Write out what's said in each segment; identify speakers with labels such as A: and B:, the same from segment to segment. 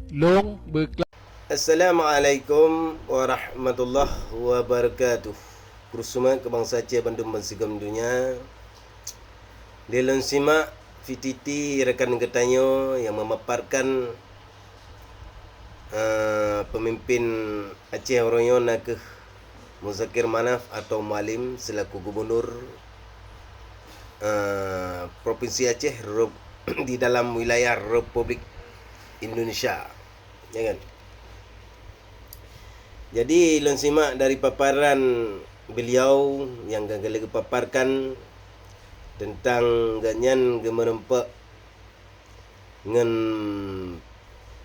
A: Long berkelab.
B: Assalamualaikum warahmatullahi wabarakatuh. Kursuman kebangsa Aceh Bandung Bansigam dunia. Dilon simak VTT rekan getanyo yang memaparkan pemimpin Aceh Oroyo Nakeh Muzakir Manaf atau Malim selaku gubernur Provinsi Aceh di dalam wilayah Republik Indonesia. Ya kan? Jadi lon simak dari paparan beliau yang gagal paparkan tentang ganyan gemerempak dengan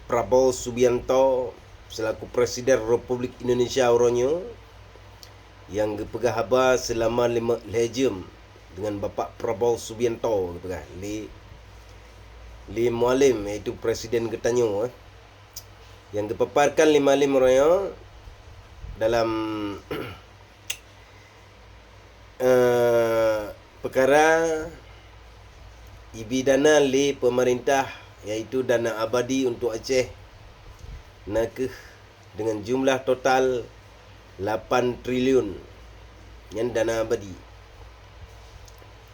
B: Prabowo Subianto selaku Presiden Republik Indonesia Oronyo yang gepegah haba selama 5 jam dengan Bapak Prabowo Subianto gepegah li Mualim iaitu Presiden Getanyo yang gepaparkan 5 Oronyo dalam perkara ibidana li pemerintah iaitu dana abadi untuk Aceh Nakeh dengan jumlah total 8 triliun yang dana abadi.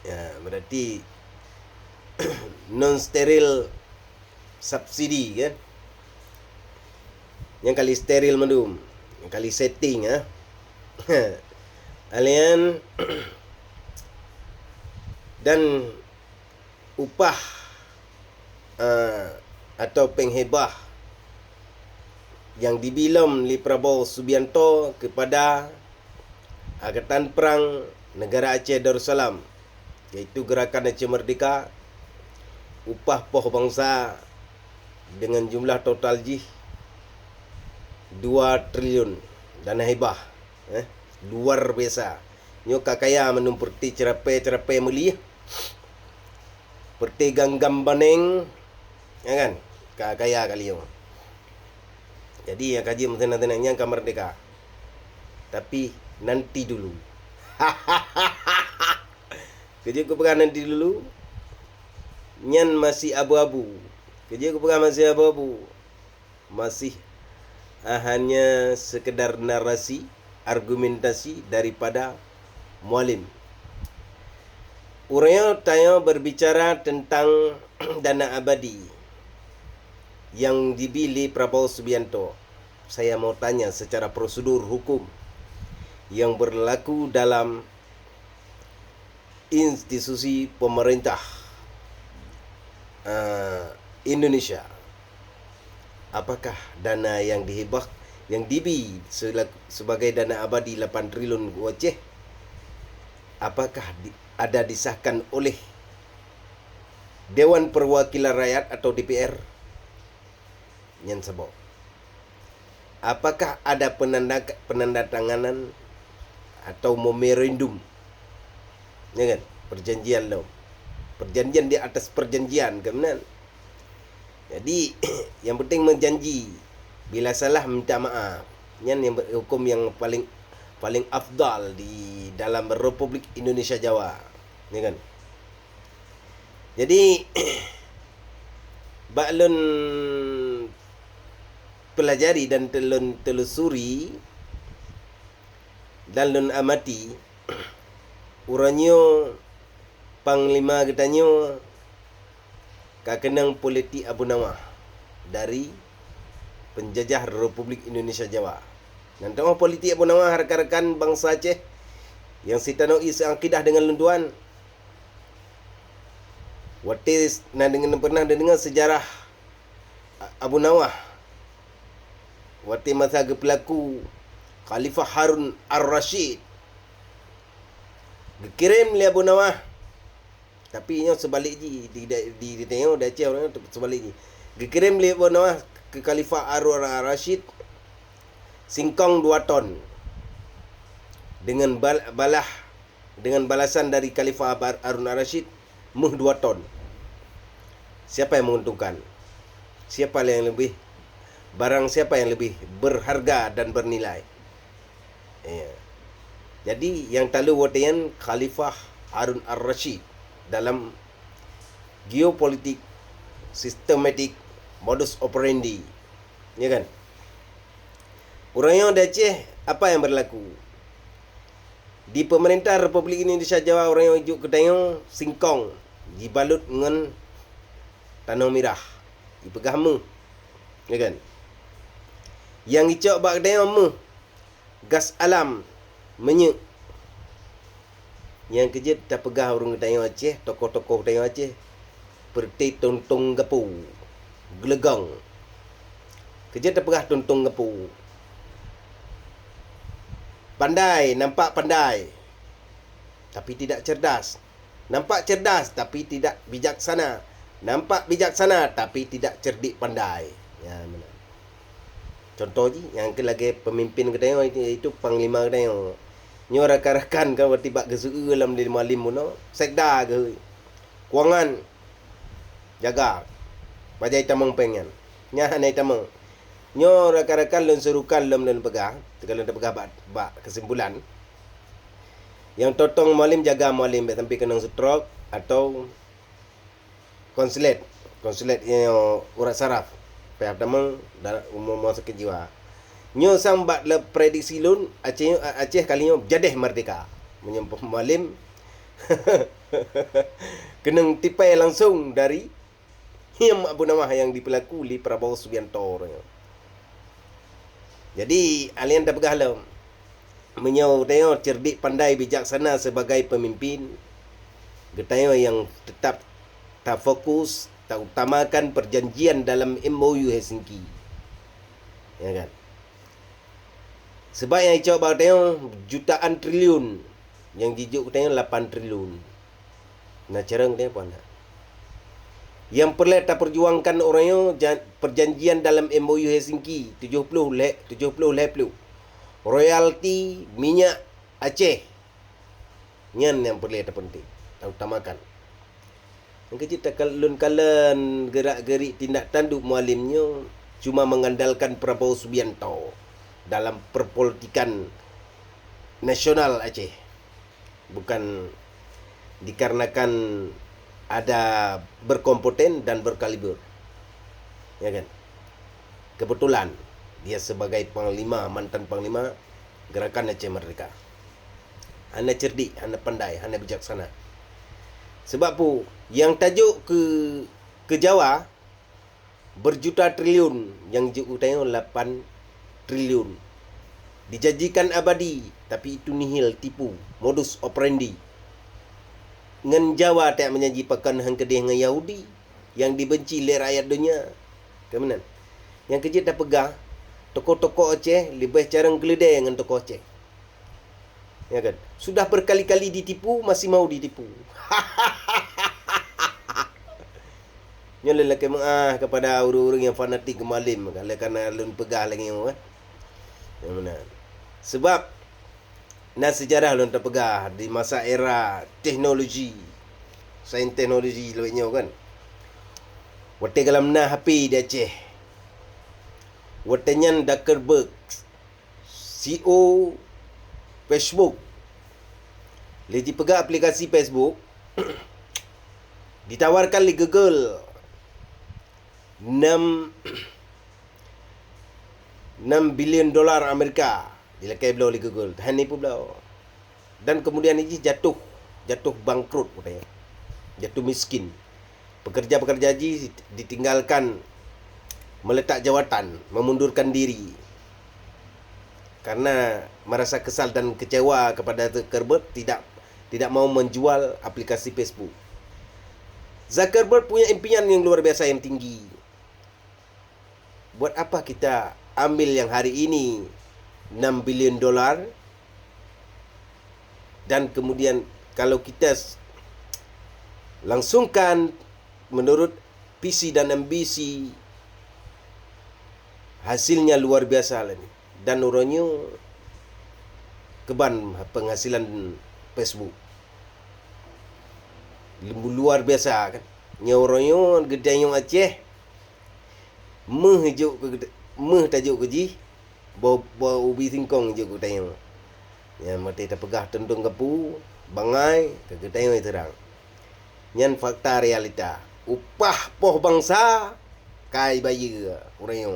B: Ya, berarti non steril subsidi kan. Yang kali steril mandum. Kali setting alian dan upah atau penghebah yang dibilam li Prabowo Subianto kepada Angkatan Perang Negara Aceh Darussalam, iaitu Gerakan Aceh Merdeka, upah poh bangsa dengan jumlah total 2 triliun dana hibah luar biasa. Nyo kakaya menum perti cerapai meli perti ganggam baneng ya kan kakaya kali yo. Jadi yang kaji tenang-tenangnya ke merdeka, tapi nanti dulu. Kerja aku pegang nanti dulu, nyan masih abu-abu. Kerja aku pegang masih abu-abu, masih hanya sekedar narasi, argumentasi daripada Mualim. Urang tanya berbicara tentang dana abadi yang dibili Prabowo Subianto. Saya mau tanya secara prosedur hukum yang berlaku dalam institusi pemerintah Indonesia. Apakah dana yang dihibah yang dibi sebagai dana abadi 8 triliun Aceh apakah ada disahkan oleh Dewan Perwakilan Rakyat atau DPR? Nyan sabo. Apakah ada penandatanganan atau memorandum? Ya kan? Perjanjian lo. Perjanjian di atas perjanjian kemudian. Jadi yang penting menjanji, bila salah minta maaf. Yang hukum yang paling afdal di dalam Republik Indonesia Jawa, ya kan? Jadi baklun pelajari dan telusuri dan lun amati uranyo panglima getanyo kakenang politik Abu Nawah dari penjajah Republik Indonesia Jawa. Dan tengah politik Abu Nawah rekan-rekan bangsa Aceh yang sitanoi seakidah dengan lunduan. Watis pernah dengar sejarah Abu Nawah. Wati masa pelaku Khalifah Harun Ar-Rashid. Dikirim li Abu Nawah. Tapi nya sebalik di tengok dah Aceh orang sebalik ji. Dikirim li Abu Nawah ke Khalifah Harun Ar-Rashid singkong 2 ton dengan balasan dari Khalifah Harun Ar-Rashid 2 ton. Siapa yang menguntungkan? Siapa yang lebih siapa yang lebih berharga dan bernilai? Ya. Jadi yang talu watian Khalifah Harun Ar-Rashid dalam geopolitik sistematik modus operandi Ya kan? Orang yang di Aceh, apa yang berlaku? Di pemerintah Republik Indonesia Jawa, orang yang hidup kedai singkong dibalut dengan tanah merah. Dipegah me. Ya kan? Yang icok bak kedai me. Gas alam menyek. Yang kerja tak pegah orang kedai Aceh, tokoh-tokoh kedai Aceh. Perti tontong gapu. Gelegang. Kerja tak pegah tontong gapu. Pandai, nampak pandai, tapi tidak cerdas. Nampak cerdas, tapi tidak bijaksana. Nampak bijaksana, tapi tidak cerdik pandai. Ya, mana? Contoh je, yang ke lagi pemimpin kedai itu panglima kedai. Nyo rakan-rakan kan bertibak ke suku dalam di malim mono, sekda ke. Kuangan jaga. Bajai tamang pengen. Nya nai tamang. Nyo rakan-rakan lon serukan lom pegah. Kalau dah pegah bak kesimpulan. Yang totong malim jaga malim sampai kena stroke atau konsulat. Konsulat yang urat saraf. Pihak tamang umur masuk ke jiwa. Nyo sambat le prediksi lun Aceh kalinya jadeh merdeka. Menyempah malim kena tipai langsung dari yang Abu Namah yang dipelaku li Prabowo Subianto. Jadi alien dah pegah lah menyau tengok cerdik pandai bijaksana sebagai pemimpin. Getayo yang tetap tak fokus, tak utamakan perjanjian dalam MOU Helsinki. Ya kan? Sebab yang coba tengok jutaan triliun, yang jijuk tengok 8 triliun. Nah cereng tengok apa nak? Yang perlu tak perjuangkan orangnya perjanjian dalam MOU Helsinki 70 royalti minyak Aceh. Nyan yang perlu tak penting. Tak utamakan. Yang kecil tak kalun kalan gerak-gerik tindak tanduk mualimnya cuma mengandalkan Prabowo Subianto dalam perpolitikan nasional Aceh. Bukan dikarenakan ada berkompeten dan berkaliber. Ya kan? Kebetulan dia sebagai panglima, mantan panglima Gerakan Aceh Merdeka. Anda cerdik, anda pandai, anda bijaksana. Sebab pu yang tajuk ke Jawa berjuta triliun, yang juk tengok 8 triliun. Dijanjikan abadi, tapi itu nihil, tipu, modus operandi. Ngan Jawa tak menjanji pakan hang kedih dengan Yahudi yang dibenci oleh rakyat dunia. Kemudian yang kerja tak pegah tokoh-tokoh Aceh lebih carang keledai dengan tokoh Aceh. Ya kan? Sudah berkali-kali ditipu, masih mau ditipu. Nya lelaki kepada orang-orang yang fanatik kemalim kalau kerana lun pegah lagi kan. Yang mana? Sebab nah sejarah lun terpegah di masa era teknologi, sains teknologi lebihnya kan. Wate kalam na HP di Aceh. Watenyan Zuckerberg, CEO Facebook. Leji pegah aplikasi Facebook ditawarkan oleh Google 6 bilion dolar Amerika. Dilakai belau oleh Google. Tahan ni pun belau. Dan kemudian ini jatuh bangkrut katanya. Jatuh miskin. Pekerja-pekerja haji ditinggalkan meletak jawatan, memundurkan diri. Karena merasa kesal dan kecewa kepada Zuckerberg tidak mau menjual aplikasi Facebook. Zuckerberg punya impian yang luar biasa yang tinggi. Buat apa kita ambil yang hari ini 6 bilion dolar dan kemudian kalau kita langsungkan menurut visi dan ambisi hasilnya luar biasa lah ni. Dan orangnya keban penghasilan Facebook luar biasa kan. Nya orangnya gedai yang Aceh meh tajuk keji bawa ubi singkong je ku tayang. Yang mati tak pegah tentung kepu, bangai, ke tayang terang. Nyan fakta realita. Upah poh bangsa kai bayi orang yang